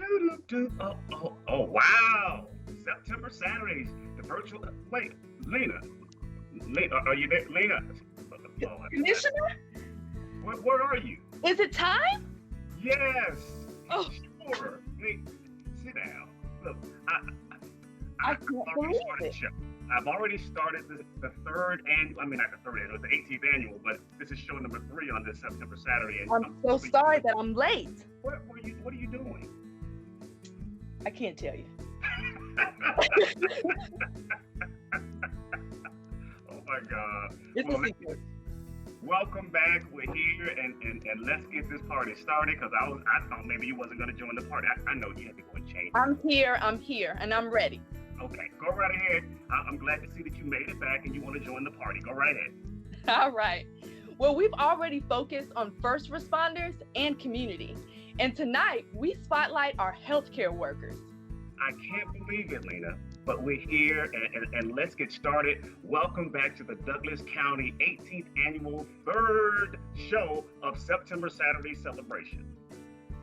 Oh, wow. September Saturdays, the virtual. Wait, Lena. Lena, are you there? Lena. Oh, I just had. Commissioner, Where are you? is it time? Yes. Oh, Sure. Hey, sit down. Look, I, I I've can't already believe started the it. show. I've already started the third annual. I mean, not the third annual, the 18th annual, but this is show number 3 on this September Saturday. And I'm so sorry that I'm late. What are you doing? I can't tell you. Oh my God. It's Well, a secret. welcome back. We're here, and let's get this party started. Because I thought maybe you wasn't gonna join the party. I know you had to go and change. I'm here, and I'm ready. Okay, go right ahead. I'm glad to see that you made it back and you want to join the party. Go right ahead. All right. Well, we've already focused on first responders and community. And tonight, we spotlight our healthcare workers. I can't believe it, Lena, but we're here and let's get started. Welcome back to the Douglas County 18th Annual third show of September Saturday Celebration.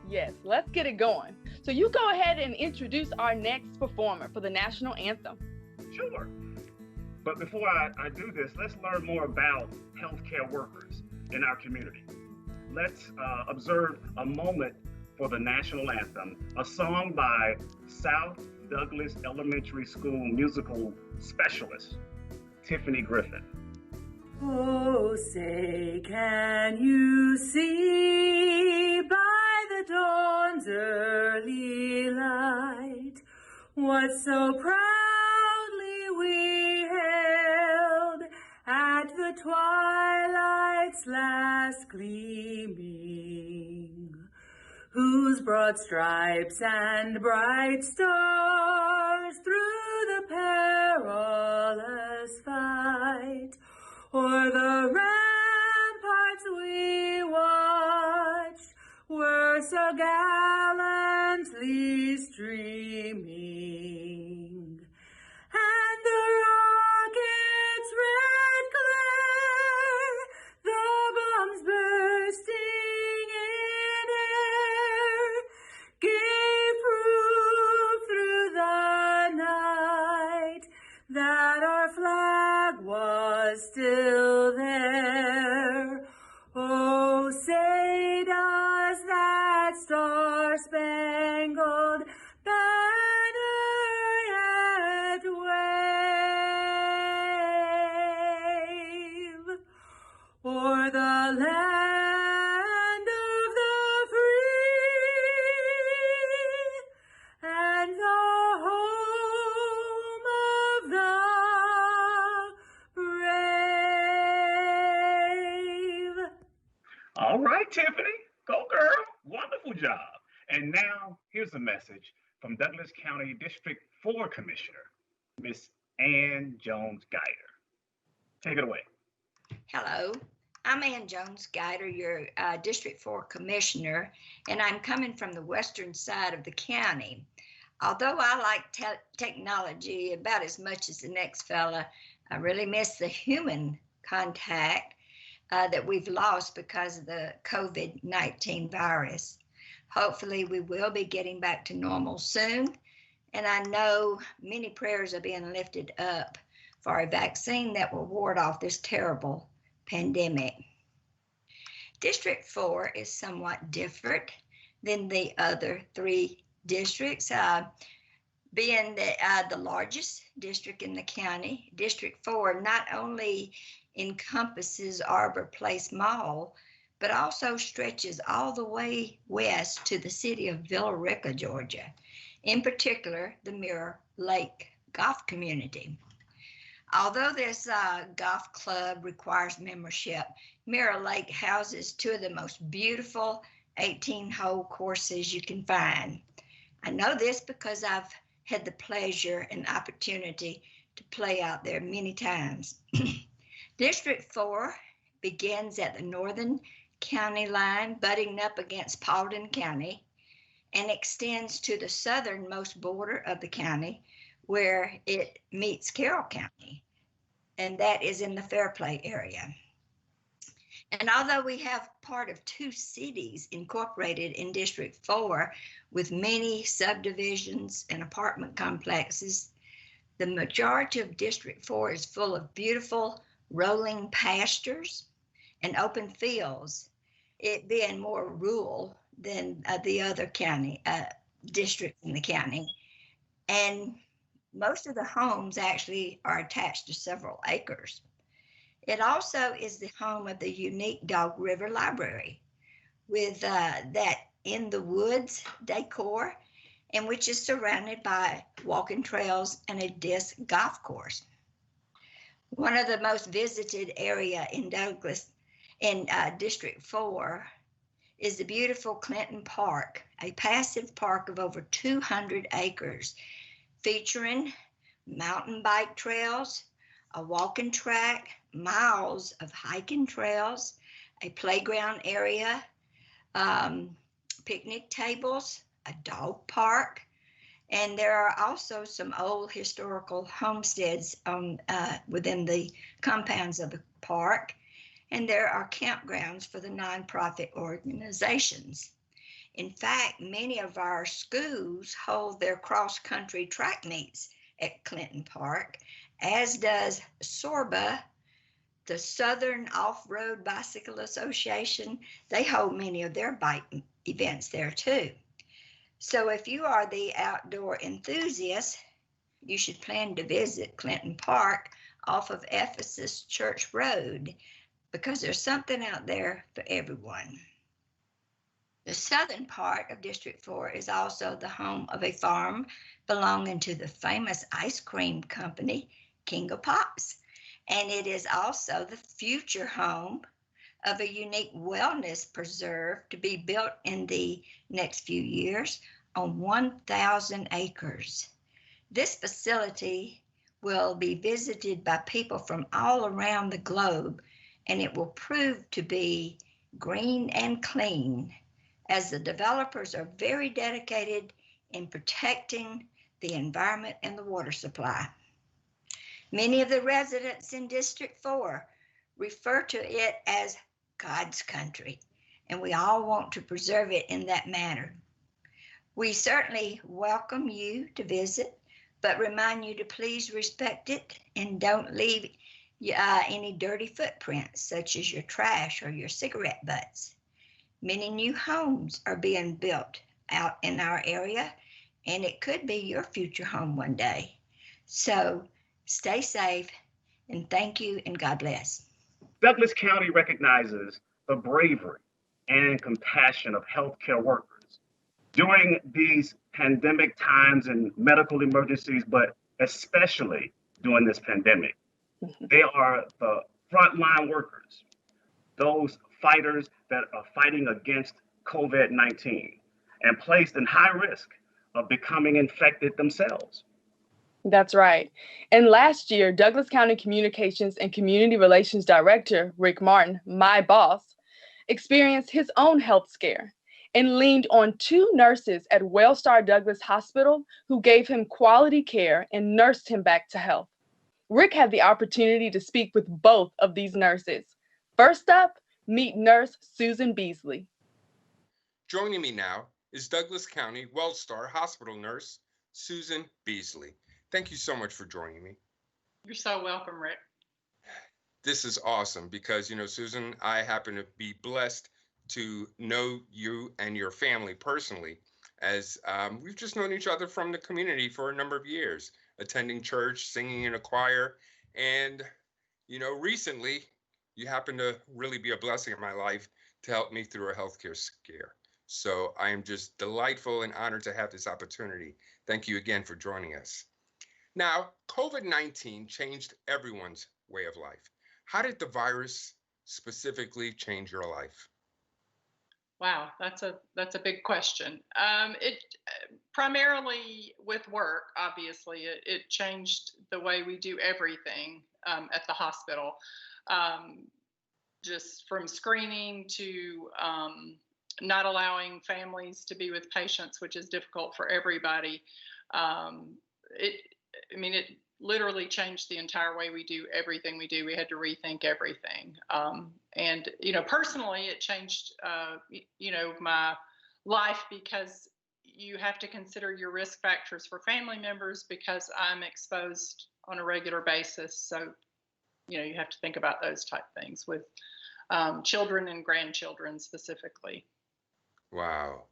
Yes, let's get it going. So you go ahead and introduce our next performer for the national anthem. Sure. But before I do this, let's learn more about healthcare workers in our community. Let's observe a moment for the national anthem, a song by South Douglas Elementary School musical specialist, Tiffany Griffin. Oh, say, can you see by the dawn's early light what so proudly we hailed at the twilight's last gleaming, whose broad stripes and bright stars through the perilous fight o'er the ramparts we watched were so gallantly streaming, and the rocket's red glare, the bombs bursting in air, gave proof through the night that our flag was still there. Oh, say does that star-spangled banner yet wave o'er the land of the free and the home of the brave? All right, Tiffany, go girl. Wonderful job. And now here's a message from Douglas County District 4 Commissioner, Miss Ann Jones Guider. Take it away. Hello, I'm Ann Jones Guider, your District 4 Commissioner, and I'm coming from the western side of the county. Although I like technology about as much as the next fella, I really miss the human contact that we've lost because of the COVID-19 virus. Hopefully, we will be getting back to normal soon, and I know many prayers are being lifted up for a vaccine that will ward off this terrible pandemic. District 4 is somewhat different than the other 3 districts. Being the largest district in the county, District 4 not only encompasses Arbor Place Mall, but also stretches all the way west to the city of Villa Rica, Georgia, in particular the Mirror Lake golf community. Although this golf club requires membership, Mirror Lake houses 2 of the most beautiful 18-hole courses you can find. I know this because I've had the pleasure and opportunity to play out there many times. District 4 begins at the northern county line, butting up against Paulding County, and extends to the southernmost border of the county, where it meets Carroll County, and that is in the Fairplay area. And although we have part of 2 cities incorporated in District 4 with many subdivisions and apartment complexes, the majority of District 4 is full of beautiful rolling pastures and open fields, it being more rural than the other county districts in the county. And most of the homes actually are attached to several acres. It also is the home of the unique Dog River Library with that in the woods decor, and which is surrounded by walking trails and a disc golf course. One of the most visited area in Douglas, in District 4, is the beautiful Clinton Park, a passive park of over 200 acres, featuring mountain bike trails, a walking track, miles of hiking trails, a playground area, picnic tables, a dog park, and there are also some old historical homesteads within the compounds of the park, and there are campgrounds for the nonprofit organizations. In fact, many of our schools hold their cross-country track meets at Clinton Park, as does SORBA, the Southern Off-Road Bicycle Association. They hold many of their bike events there too. So if you are the outdoor enthusiast, you should plan to visit Clinton Park off of Ephesus Church Road, because there's something out there for everyone. The southern part of District 4 is also the home of a farm belonging to the famous ice cream company, King of Pops. And it is also the future home of a unique wellness preserve to be built in the next few years on 1,000 acres. This facility will be visited by people from all around the globe, and it will prove to be green and clean, as the developers are very dedicated in protecting the environment and the water supply. Many of the residents in District 4 refer to it as God's country, and we all want to preserve it in that manner. We certainly welcome you to visit, but remind you to please respect it and don't leave any dirty footprints, such as your trash or your cigarette butts. Many new homes are being built out in our area, and it could be your future home one day. So stay safe, and thank you, and God bless. Douglas County recognizes the bravery and compassion of healthcare workers during these pandemic times and medical emergencies, but especially during this pandemic. They are the frontline workers, those fighters that are fighting against COVID-19 and placed in high risk of becoming infected themselves. That's right. And last year, Douglas County Communications and Community Relations Director Rick Martin, my boss, experienced his own health scare and leaned on 2 nurses at Wellstar Douglas Hospital who gave him quality care and nursed him back to health. Rick had the opportunity to speak with both of these nurses. First up, meet nurse Susan Beasley. Joining me now is Douglas County Wellstar Hospital nurse Susan Beasley. Thank you so much for joining me. You're so welcome, Rick. This is awesome because, Susan, I happen to be blessed to know you and your family personally, as we've just known each other from the community for a number of years, attending church, singing in a choir, and, recently you happen to really be a blessing in my life to help me through a healthcare scare. So I am just delightful and honored to have this opportunity. Thank you again for joining us. Now, COVID-19 changed everyone's way of life. How did the virus specifically change your life? Wow, that's a big question. It primarily with work, obviously, it changed the way we do everything at the hospital, just from screening to not allowing families to be with patients, which is difficult for everybody. It literally changed the entire way we do everything we do. We had to rethink everything. And, personally, it changed, my life, because you have to consider your risk factors for family members, because I'm exposed on a regular basis. So, you have to think about those type things with children and grandchildren specifically. Wow.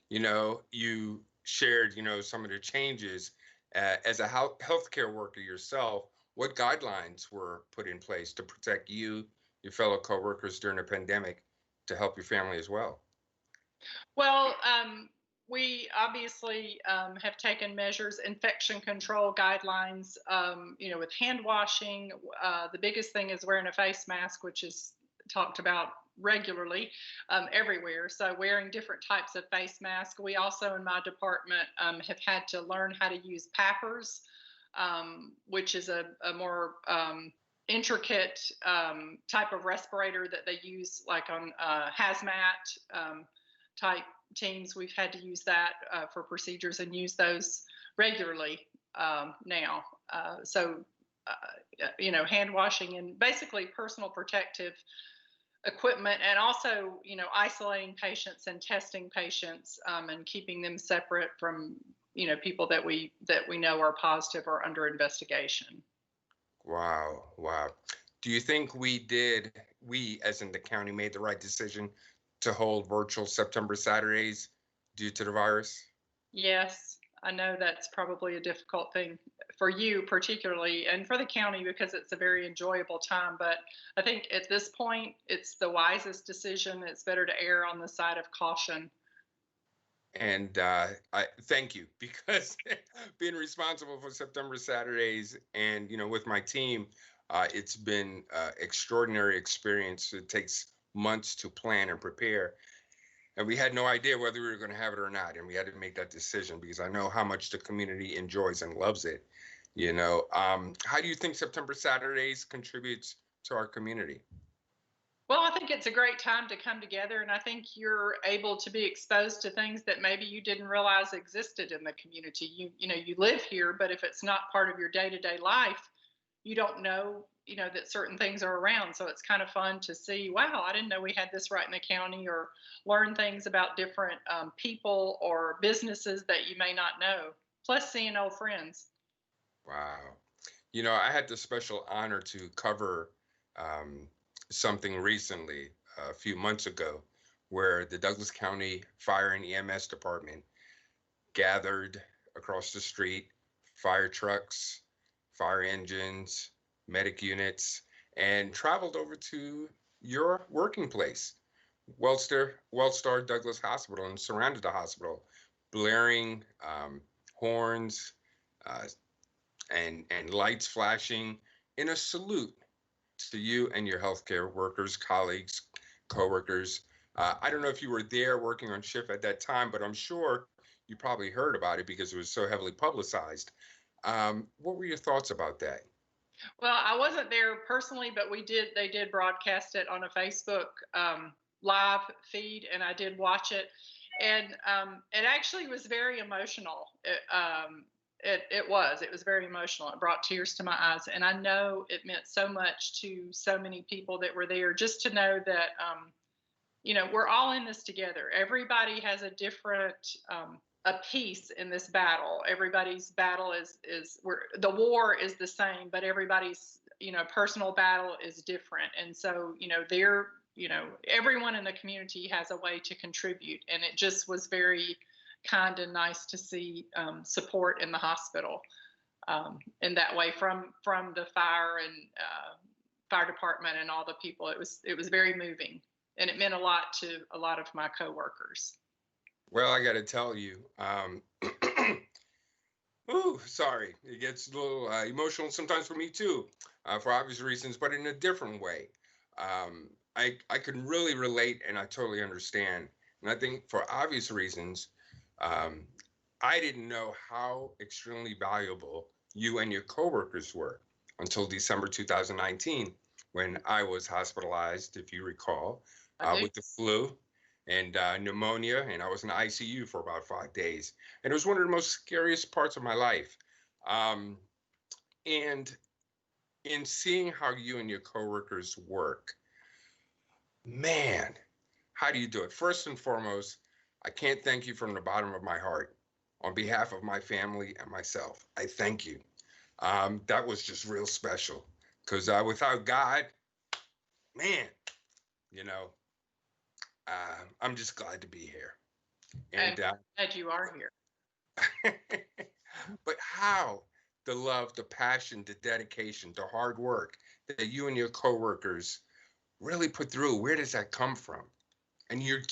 You shared, some of the changes as a healthcare worker yourself. What guidelines were put in place to protect you, your fellow coworkers during the pandemic, to help your family as well? Well, we obviously have taken measures, infection control guidelines, with hand washing. The biggest thing is wearing a face mask, which is talked about regularly everywhere. So wearing different types of face masks. We also, in my department, have had to learn how to use PAPRs, which is a more intricate type of respirator that they use like on hazmat type teams. We've had to use that for procedures and use those regularly now. So, hand washing and basically personal protective equipment, and also, isolating patients and testing patients and keeping them separate from, people that we know are positive or under investigation. Wow. Wow. Do you think we as in the county made the right decision to hold virtual September Saturdays due to the virus? Yes, I know that's probably a difficult thing for you particularly, and for the county, because it's a very enjoyable time. But I think at this point, it's the wisest decision. It's better to err on the side of caution. And I thank you, because being responsible for September Saturdays and, with my team, it's been extraordinary experience. It takes months to plan and prepare. And we had no idea whether we were going to have it or not. And we had to make that decision because I know how much the community enjoys and loves it. How do you think September Saturdays contributes to our community? Well, I think it's a great time to come together, and I think you're able to be exposed to things that maybe you didn't realize existed in the community. You live here, but if it's not part of your day-to-day life, you don't know, that certain things are around. So it's kind of fun to see, wow, I didn't know we had this right in the county, or learn things about different people or businesses that you may not know, plus seeing old friends. Wow. I had the special honor to cover something recently, a few months ago, where the Douglas County Fire and EMS Department gathered across the street, fire trucks, fire engines, medic units, and traveled over to your working place, Wellstar Douglas Hospital, and surrounded the hospital, blaring horns and lights flashing in a salute to you and your healthcare workers, colleagues, coworkers. I don't know if you were there working on shift at that time, but I'm sure you probably heard about it because it was so heavily publicized. What were your thoughts about that? Well, I wasn't there personally, but they did broadcast it on a Facebook live feed, and I did watch it. And it actually was very emotional. It was very emotional. It brought tears to my eyes. And I know it meant so much to so many people that were there, just to know that, we're all in this together. Everybody has a different a piece in this battle. Everybody's battle the war is the same, but everybody's, personal battle is different. And so, everyone in the community has a way to contribute. And it just was very kind and nice to see support in the hospital in that way from the fire and fire department and all the people. It was very moving, and it meant a lot to a lot of my coworkers. Well, I got to tell you, sorry, it gets a little emotional sometimes for me too, for obvious reasons, but in a different way. I can really relate, and I totally understand. And I think for obvious reasons, I didn't know how extremely valuable you and your coworkers were until December 2019, when I was hospitalized, if you recall, with the flu and pneumonia, and I was in the ICU for about 5 days. And it was one of the most scariest parts of my life. And in seeing how you and your coworkers work, man, how do you do it? First and foremost, I can't thank you from the bottom of my heart. On behalf of my family and myself, I thank you. That was just real special because without God, man, you know, I'm just glad to be here. And I'm glad you are here. but how the love, the passion, the dedication, the hard work that you and your coworkers really put through, where does that come from? And you're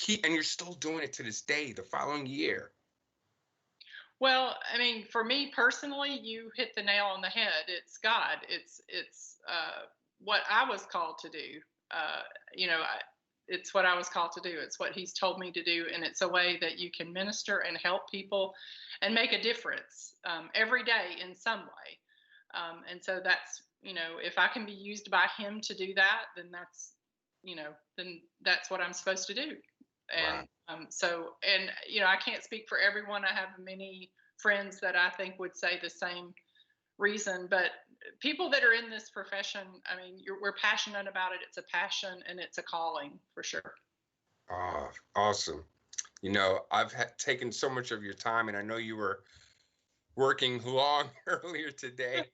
still doing it to this day, the following year. Well, I mean, for me personally, you hit the nail on the head. It's God. It's what I was called to do. Uh, you know, it's what I was called to do. It's what He's told me to do, and it's a way that you can minister and help people, and make a difference every day in some way. And so that's, if I can be used by Him to do that, then that's what I'm supposed to do. And I can't speak for everyone. I have many friends that I think would say the same reason, but people that are in this profession, I mean, we're passionate about it. It's a passion and it's a calling for sure. Oh, awesome. I've taken so much of your time, and I know you were working long earlier today.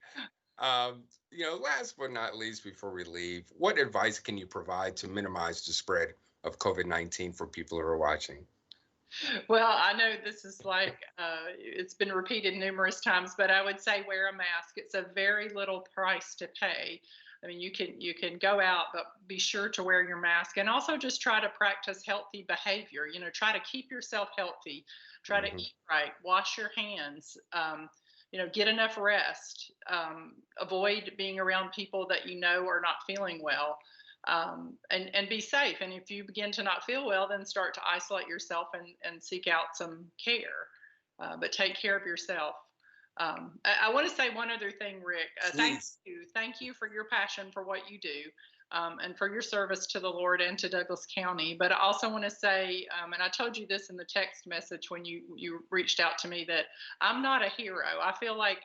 Last but not least, before we leave, what advice can you provide to minimize the spread of COVID-19 for people who are watching? Well, I know this is like, it's been repeated numerous times, but I would say wear a mask. It's a very little price to pay. I mean, you can go out, but be sure to wear your mask, and also just try to practice healthy behavior. Try to keep yourself healthy, try to eat right, wash your hands, get enough rest, avoid being around people that are not feeling well. And be safe. And if you begin to not feel well, then start to isolate yourself and seek out some care. But take care of yourself. I want to say one other thing, Rick. Thank you for your passion for what you do, and for your service to the Lord and to Douglas County. But I also want to say, and I told you this in the text message when you reached out to me, that I'm not a hero. I feel like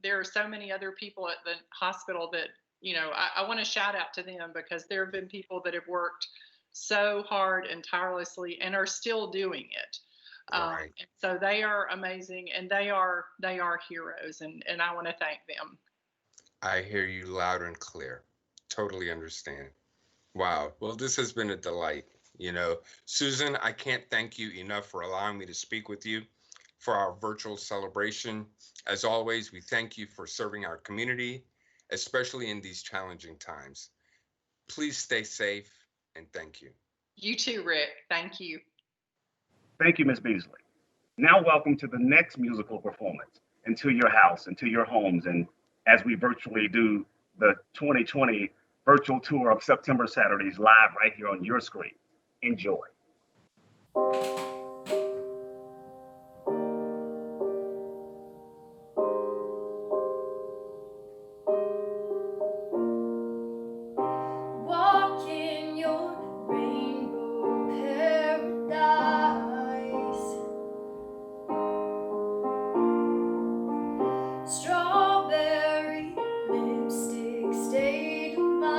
there are so many other people at the hospital that I want to shout out to them, because there have been people that have worked so hard and tirelessly and are still doing it. Right. And so they are amazing, and they are heroes, and I want to thank them. I hear you loud and clear. Totally understand. Wow. Well, this has been a delight. Susan, I can't thank you enough for allowing me to speak with you for our virtual celebration. As always, we thank you for serving our community, especially in these challenging times. Please stay safe, and thank you. You too, Rick. Thank you. Thank you, Ms. Beasley. Now welcome to the next musical performance, Into Your House, Into Your Homes, and as we virtually do the 2020 virtual tour of September Saturdays live right here on your screen. Enjoy. Walk in your rainbow paradise. Strawberry lipstick state of mind.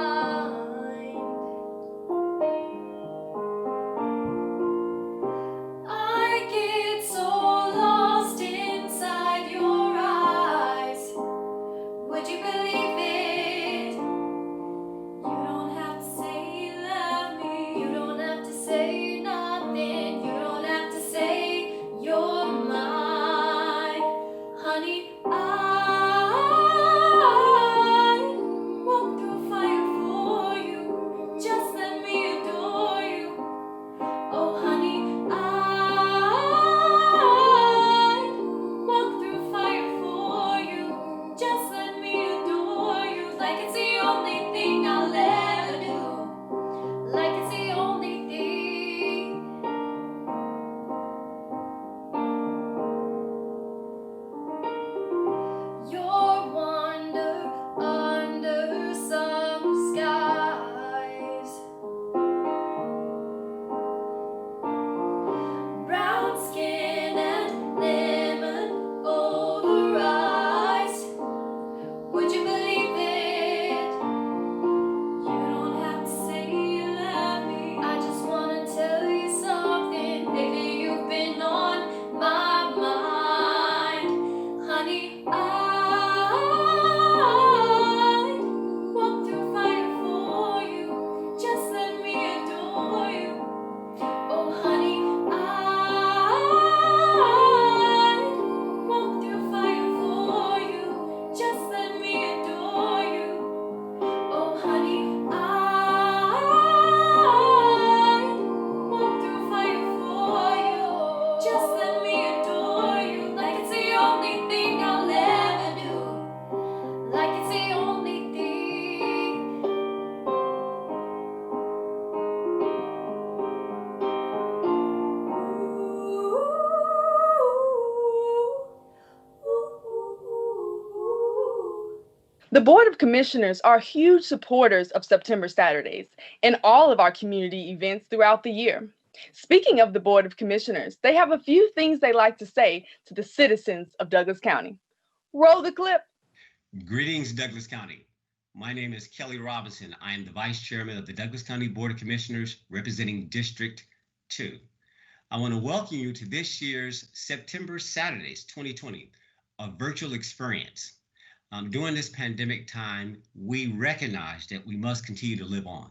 The Board of Commissioners are huge supporters of September Saturdays and all of our community events throughout the year. Speaking of the Board of Commissioners, they have a few things they like to say to the citizens of Douglas County. Roll the clip. Greetings, Douglas County. My name is Kelly Robinson. I am the Vice Chairman of the Douglas County Board of Commissioners representing District 2. I want to welcome you to this year's September Saturdays 2020, a virtual experience. During this pandemic time, we recognize that we must continue to live on.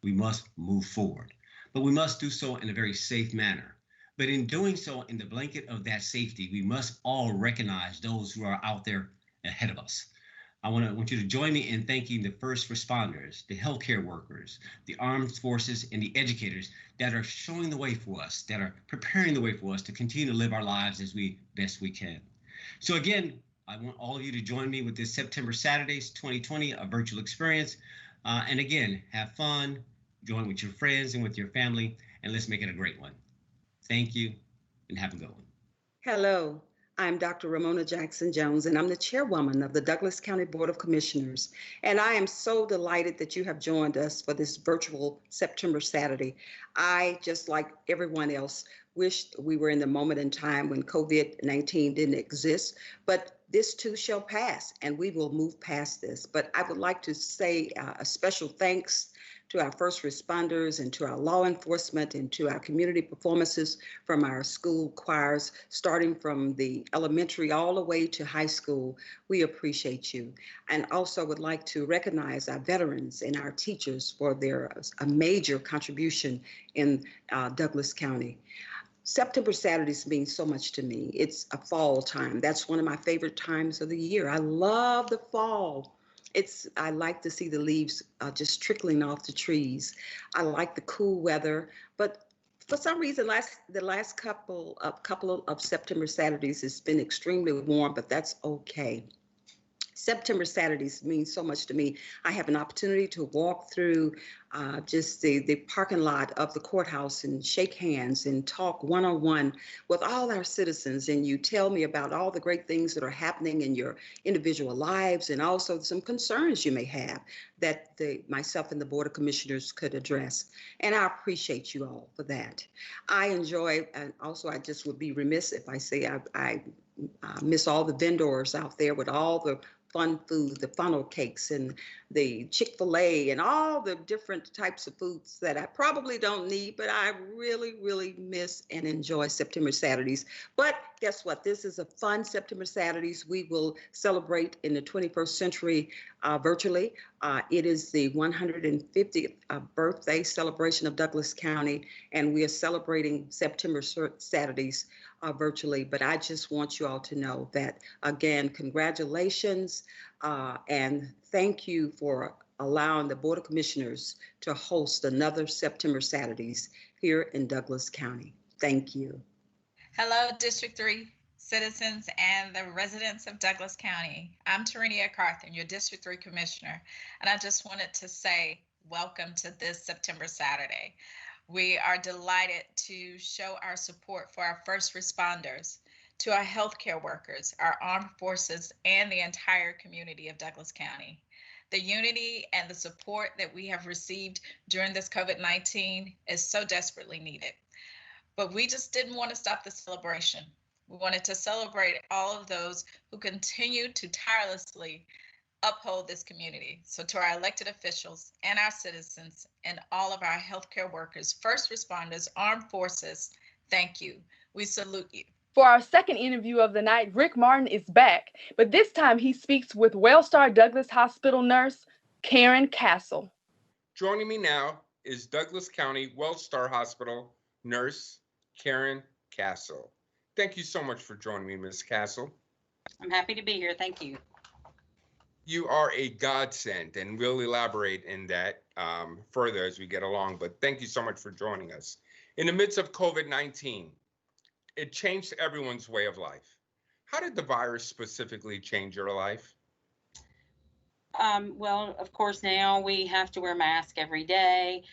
We must move forward, but we must do so in a very safe manner. But in doing so, in the blanket of that safety, we must all recognize those who are out there ahead of us. I want you to join me in thanking the first responders, the healthcare workers, the armed forces, and the educators that are showing the way for us, that are preparing the way for us to continue to live our lives as best we can. So again, I want all of you to join me with this September Saturdays 2020, a virtual experience. And again, have fun, join with your friends and with your family, and let's make it a great one. Thank you, and have a good one. Hello, I'm Dr. Ramona Jackson Jones, and I'm the chairwoman of the Douglas County Board of Commissioners. And I am so delighted that you have joined us for this virtual September Saturday. I, just like everyone else, wished we were in the moment in time when COVID-19 didn't exist, but this too shall pass, and we will move past this. But I would like to say a special thanks to our first responders and to our law enforcement and to our community performances from our school choirs, starting from the elementary all the way to high school. We appreciate you. And also would like to recognize our veterans and our teachers for a major contribution in Douglas County. September Saturdays means so much to me. It's a fall time. That's one of my favorite times of the year. I love the fall. I like to see the leaves just trickling off the trees. I like the cool weather, but for some reason, the last couple of September Saturdays has been extremely warm, but that's okay. September Saturdays means so much to me. I have an opportunity to walk through just the parking lot of the courthouse and shake hands and talk one-on-one with all our citizens. And you tell me about all the great things that are happening in your individual lives and also some concerns you may have that myself and the Board of Commissioners could address. And I appreciate you all for that. I enjoy, and also I just would be remiss if I say I miss all the vendors out there with all the fun food, the funnel cakes and the Chick-fil-A and all the different types of foods that I probably don't need, but I really, really miss and enjoy September Saturdays. But guess what? This is a fun September Saturdays. We will celebrate in the 21st century virtually. It is the 150th birthday celebration of Douglas County, and we are celebrating September Saturdays virtually. But I just want you all to know that, again, congratulations and thank you for allowing the Board of Commissioners to host another September Saturdays here in Douglas County. Thank you. Hello, District 3 citizens and the residents of Douglas County. I'm Tarenia Carthen, your District 3 Commissioner, and I just wanted to say welcome to this September Saturday. We are delighted to show our support for our first responders, to our healthcare workers, our armed forces, and the entire community of Douglas County. The unity and the support that we have received during this COVID-19 is so desperately needed. But we just didn't want to stop the celebration. We wanted to celebrate all of those who continue to tirelessly uphold this community. So to our elected officials and our citizens and all of our healthcare workers, first responders, armed forces, thank you. We salute you. For our second interview of the night, Rick Martin is back, but this time he speaks with Wellstar Douglas Hospital nurse, Karen Castle. Joining me now is Douglas County Wellstar Hospital nurse, Karen Castle. Thank you so much for joining me, Ms. Castle. I'm happy to be here. Thank you. You are a godsend, and we'll elaborate in that further as we get along, but thank you so much for joining us. In the midst of COVID-19, it changed everyone's way of life. How did the virus specifically change your life? Well, of course, now we have to wear masks every day.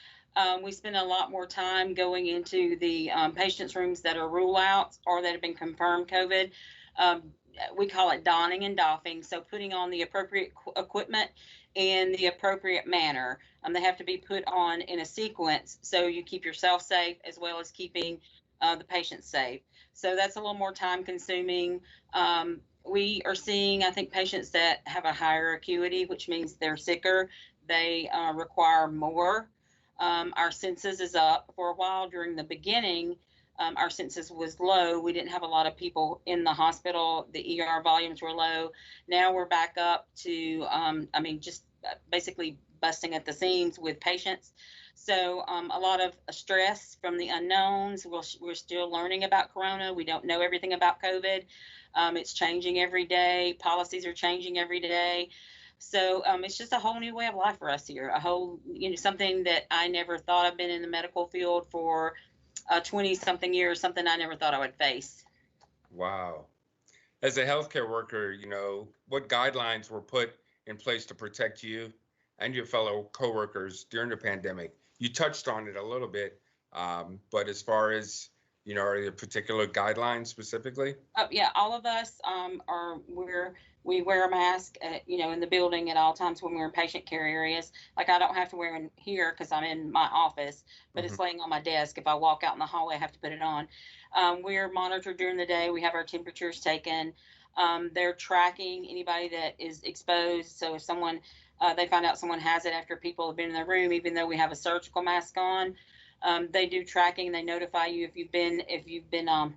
We spend a lot more time going into the patients' rooms that are rule outs or that have been confirmed COVID. we call it donning and doffing. So putting on the appropriate equipment in the appropriate manner. They have to be put on in a sequence so you keep yourself safe as well as keeping the patient safe. So that's a little more time consuming. We are seeing, I think, patients that have a higher acuity, which means they're sicker. They require more. Our census is up. For a while during the beginning, our census was low. We didn't have a lot of people in the hospital. The ER volumes were low. Now we're back up to, just basically busting at the seams with patients. So a lot of stress from the unknowns. We're still learning about Corona. We don't know everything about COVID. It's changing every day. Policies are changing every day. So it's just a whole new way of life for us here. A whole, something that I never thought. I've been in the medical field for 20 something years, something I never thought I would face. Wow. As a healthcare worker, what guidelines were put in place to protect you and your fellow coworkers during the pandemic? You touched on it a little bit, but as far as, are there particular guidelines specifically? Yeah, all of us we wear a mask, in the building at all times when we're in patient care areas. Like I don't have to wear it here because I'm in my office, but it's laying on my desk. If I walk out in the hallway, I have to put it on. We're monitored during the day. We have our temperatures taken. They're tracking anybody that is exposed. So if someone, they find out someone has it after people have been in the room, even though we have a surgical mask on, they do tracking. They notify you if you've been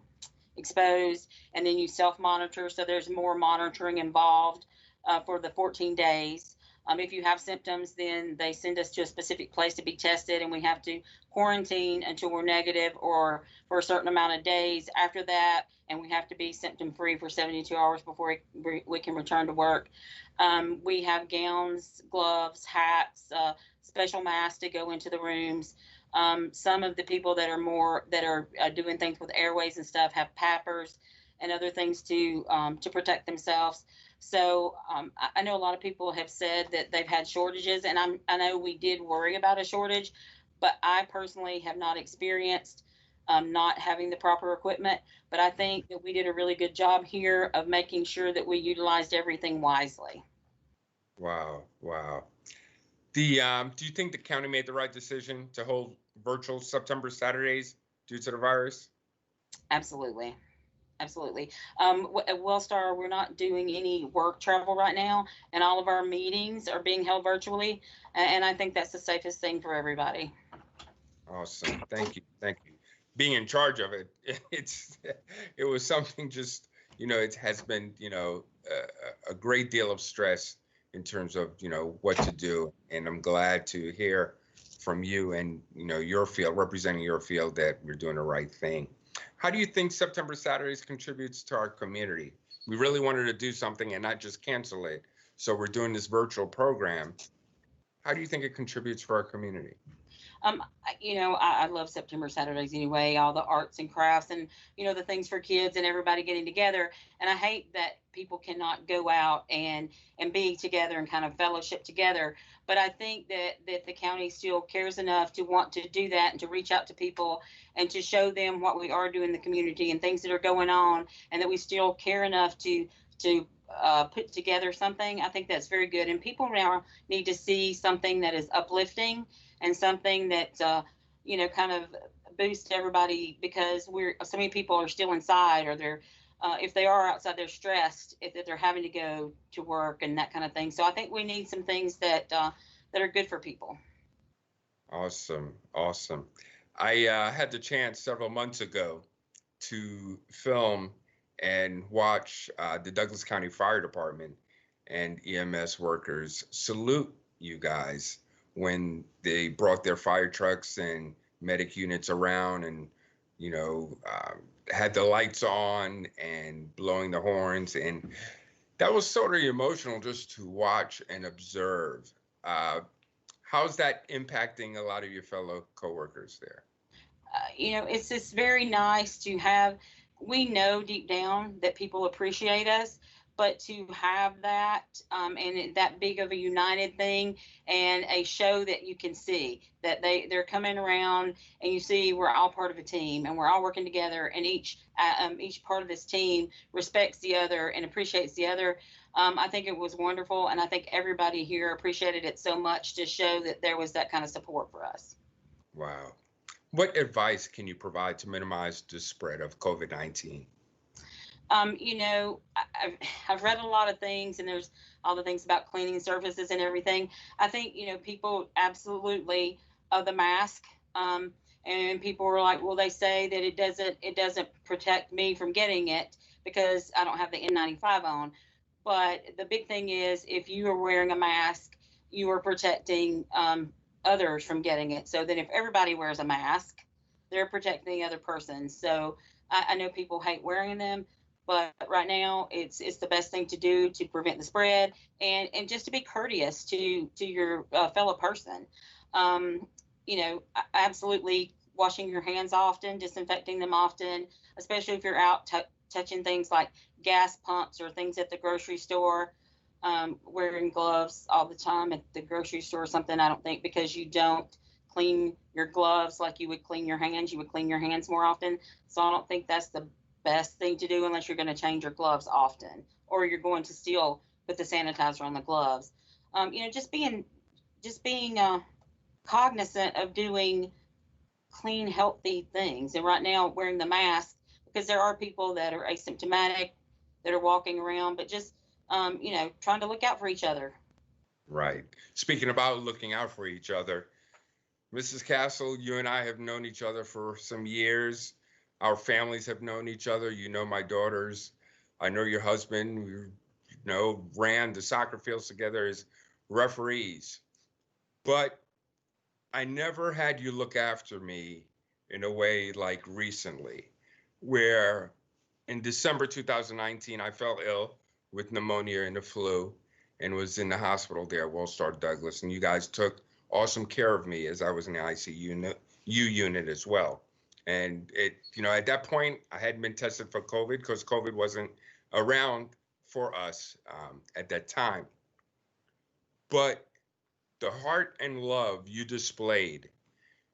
exposed, and then you self-monitor. So there's more monitoring involved for the 14 days. If you have symptoms, then they send us to a specific place to be tested, and we have to quarantine until we're negative or for a certain amount of days after that, and we have to be symptom-free for 72 hours before we can return to work. We have gowns, gloves, hats, special masks to go into the rooms. Some of the people that are doing things with airways and stuff have PAPRs and other things to protect themselves. So I know a lot of people have said that they've had shortages, and I know we did worry about a shortage, but I personally have not experienced not having the proper equipment. But I think that we did a really good job here of making sure that we utilized everything wisely. Wow. Do you think the county made the right decision to hold virtual September Saturdays due to the virus? Absolutely. At Wellstar, we're not doing any work travel right now, and all of our meetings are being held virtually. And I think that's the safest thing for everybody. Awesome. Thank you. Being in charge of it, it was something just, it has been, a great deal of stress in terms of, what to do. And I'm glad to hear from you and, your field, representing your field, that you're doing the right thing. How do you think September Saturdays contributes to our community? We really wanted to do something and not just cancel it. So we're doing this virtual program. How do you think it contributes for our community? I love September Saturdays anyway, all the arts and crafts and, the things for kids and everybody getting together. And I hate that people cannot go out and be together and kind of fellowship together. But I think that the county still cares enough to want to do that and to reach out to people and to show them what we are doing in the community and things that are going on, and that we still care enough to put together something. I think that's very good. And people now need to see something that is uplifting and something that, kind of boosts everybody, because so many people are still inside, or they're, if they are outside, they're stressed if they're having to go to work and that kind of thing. So I think we need some things that are good for people. Awesome. I had the chance several months ago to film and watch the Douglas County Fire Department and EMS workers salute you guys when they brought their fire trucks and medic units around and, had the lights on and blowing the horns. And that was sort of emotional just to watch and observe. How's that impacting a lot of your fellow coworkers there? It's just very nice to have. We know deep down that people appreciate us, but to have that and that big of a united thing and a show that you can see that they're coming around and you see we're all part of a team and we're all working together and each part of this team respects the other and appreciates the other. I think it was wonderful, and I think everybody here appreciated it so much to show that there was that kind of support for us. Wow. What advice can you provide to minimize the spread of COVID-19? I've read a lot of things, and there's all the things about cleaning surfaces and everything. I think, people absolutely the mask, and people were like, well, they say that it doesn't protect me from getting it because I don't have the N95 on. But the big thing is, if you are wearing a mask, you are protecting others from getting it. So then if everybody wears a mask, they're protecting the other person. So I know people hate wearing them, but right now it's the best thing to do to prevent the spread and just to be courteous to your fellow person. Absolutely washing your hands often, disinfecting them often, especially if you're out touching things like gas pumps or things at the grocery store. Wearing gloves all the time at the grocery store or something, I don't think, because you don't clean your gloves like you would clean your hands. You would clean your hands more often. So I don't think that's the best thing to do unless you're going to change your gloves often or you're going to still put the sanitizer on the gloves. Just being cognizant of doing clean, healthy things. And right now, wearing the mask, because there are people that are asymptomatic, that are walking around, but just trying to look out for each other. Right. Speaking about looking out for each other, Mrs. Castle, you and I have known each other for some years. Our families have known each other. You know my daughters. I know your husband. We ran the soccer fields together as referees. But I never had you look after me in a way like recently, where in December 2019, I fell ill with pneumonia and the flu and was in the hospital there at Wellstar Douglas. And you guys took awesome care of me as I was in the ICU unit as well. And at that point, I hadn't been tested for COVID because COVID wasn't around for us at that time. But the heart and love you displayed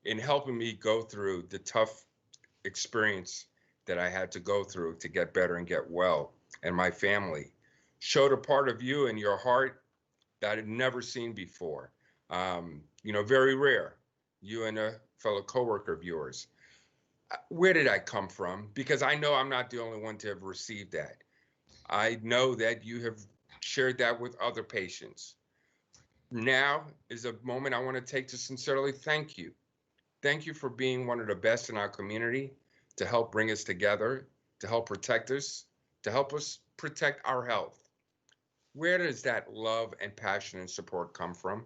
in helping me go through the tough experience that I had to go through to get better and get well, and my family showed a part of you and your heart that I had never seen before. Very rare, you and a fellow coworker of yours. Where did I come from? Because I know I'm not the only one to have received that. I know that you have shared that with other patients. Now is a moment I want to take to sincerely thank you. Thank you for being one of the best in our community, to help bring us together, to help protect us, to help us protect our health. Where does that love and passion and support come from?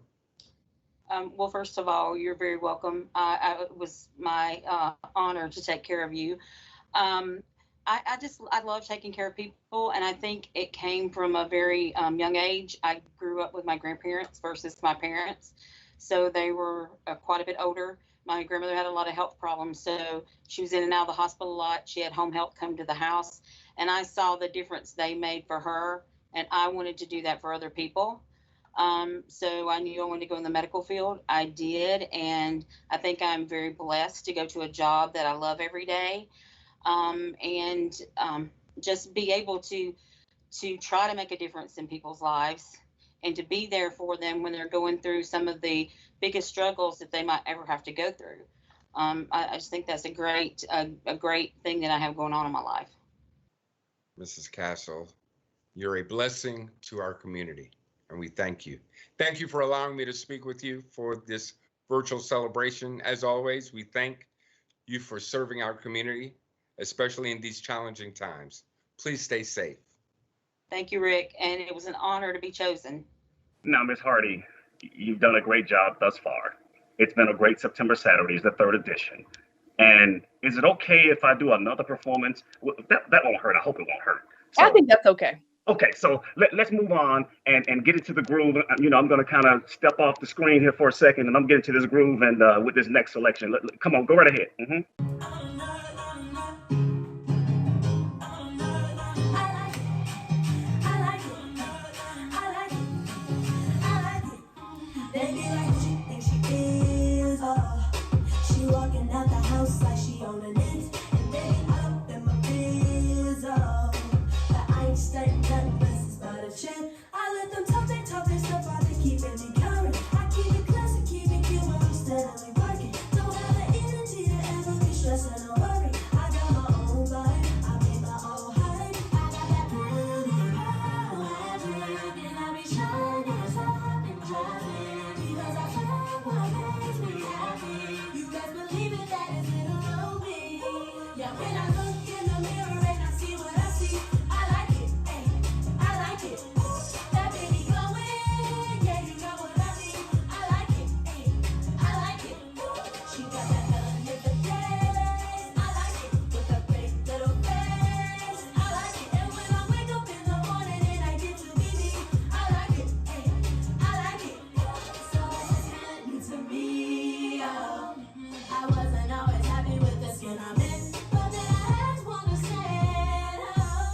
Well, first of all, you're very welcome. It was my honor to take care of you. I love taking care of people, and I think it came from a very young age. I grew up with my grandparents versus my parents, so they were quite a bit older. My grandmother had a lot of health problems, so she was in and out of the hospital a lot. She had home health come to the house, and I saw the difference they made for her, and I wanted to do that for other people. So I knew I wanted to go in the medical field. I did, and I think I'm very blessed to go to a job that I love every day, and just be able to try to make a difference in people's lives and to be there for them when they're going through some of the biggest struggles that they might ever have to go through. I just think that's a great thing that I have going on in my life. Mrs. Castle, you're a blessing to our community, and we thank you. Thank you for allowing me to speak with you for this virtual celebration. As always, we thank you for serving our community, especially in these challenging times. Please stay safe. Thank you, Rick, and it was an honor to be chosen. Now, Ms. Hardy, you've done a great job thus far. It's been a great September Saturdays, the 3rd edition. And is it okay if I do another performance? That won't hurt. I hope it won't hurt. So, I think that's okay. Okay, so let's move on and get into the groove. I'm going to kind of step off the screen here for a second, and I'm getting to this groove and with this next selection. Come on, go right ahead. I like stay that blessings by the chin. I let them talk, they stuff, I they keeping me current. I keep it classic, keep it cute while I'm steadily working. Don't have the energy to ever be stressing or worry. I got my own vibe, I made my own hype. I got that pretty girl magic, and I be shining, stopping, driving, because I found what makes me happy. You best believe it, that is little old me. Yeah, when I look in the mirror and I see what I see, I like it, ayy, I like it. That baby glowing, yeah, you know what I mean. I like it, ayy, I like it. She got that melanin for days. I like it, with a great little face. I like it, and when I wake up in the morning and I get to be me, I like it, ayy, I like it. So it's kinda new to me, oh. I wasn't always happy with the skin I'm in, but then I had to understand, oh,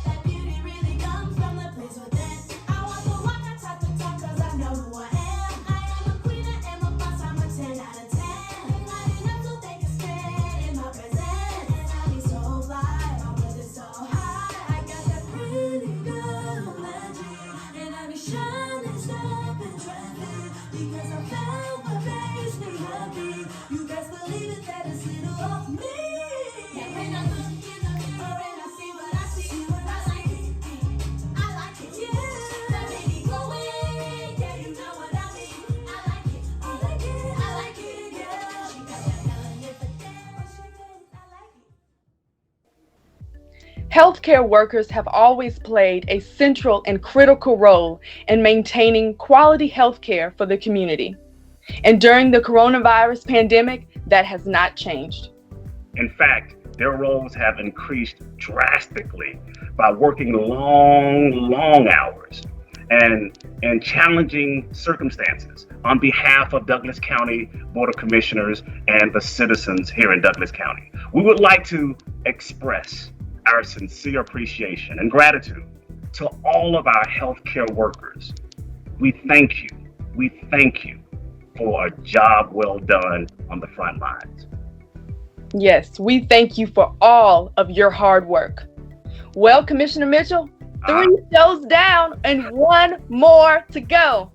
that beauty really comes from the place within. I want the walk, I talk the talk, cause I know who I am. I am a queen, I am a boss, I'm a 10 out of 10. Light it up so they can stand in my presence. And I be so fly, my worth is so high. I got that pretty girl magic, and I be shining, stopping traffic, because I found what makes me happy. You best believe it, that is little of me. Yeah, when I look in the mirror and I see what I see, I like it, I like it, yeah. That baby glowing, yeah, you know what I mean. I like it, I like it, I like it, yeah. She got that melanin for days, she goes, I like it. Healthcare workers have always played a central and critical role in maintaining quality healthcare for the community. And during the coronavirus pandemic, that has not changed. In fact, their roles have increased drastically by working long hours and in challenging circumstances on behalf of Douglas County Board of Commissioners and the citizens here in Douglas County. We would like to express our sincere appreciation and gratitude to all of our healthcare workers. We thank you for a job well done on the front lines. Yes, we thank you for all of your hard work. Well, Commissioner Mitchell, 3 shows down and 1 more to go.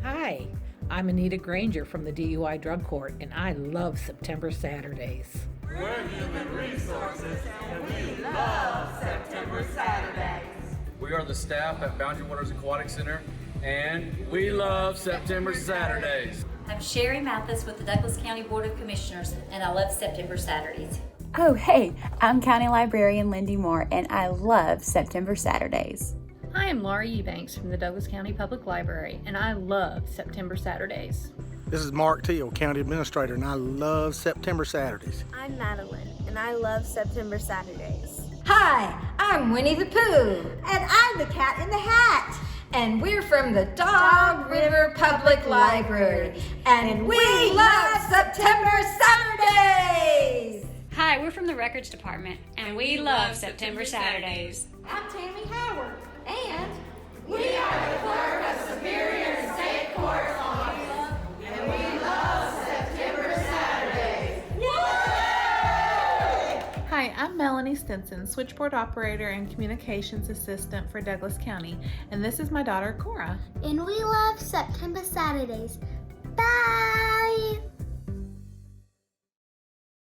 Hi, I'm Anita Granger from the DUI Drug Court, and I love September Saturdays. We're Human Resources, and we love September Saturdays. We are the staff at Boundary Waters Aquatic Center, and we love September Saturdays. I'm Sherry Mathis with the Douglas County Board of Commissioners, and I love September Saturdays. Oh, hey, I'm County Librarian Lindy Moore, and I love September Saturdays. Hi, I'm Laura Eubanks from the Douglas County Public Library, and I love September Saturdays. This is Mark Teal, County Administrator, and I love September Saturdays. I'm Madeline, and I love September Saturdays. Hi, I'm Winnie the Pooh, and I'm the Cat in the Hat. And we're from the Dog River Public Library, and we love September Saturdays! Hi, we're from the Records Department, and we love September Saturdays. I'm Tammy Howard, and we are the Clerk of Superior State Court's Office, and we love September Saturdays! Hi, I'm Melanie Stinson, Switchboard Operator and Communications Assistant for Douglas County, and this is my daughter, Cora. And we love September Saturdays. Bye!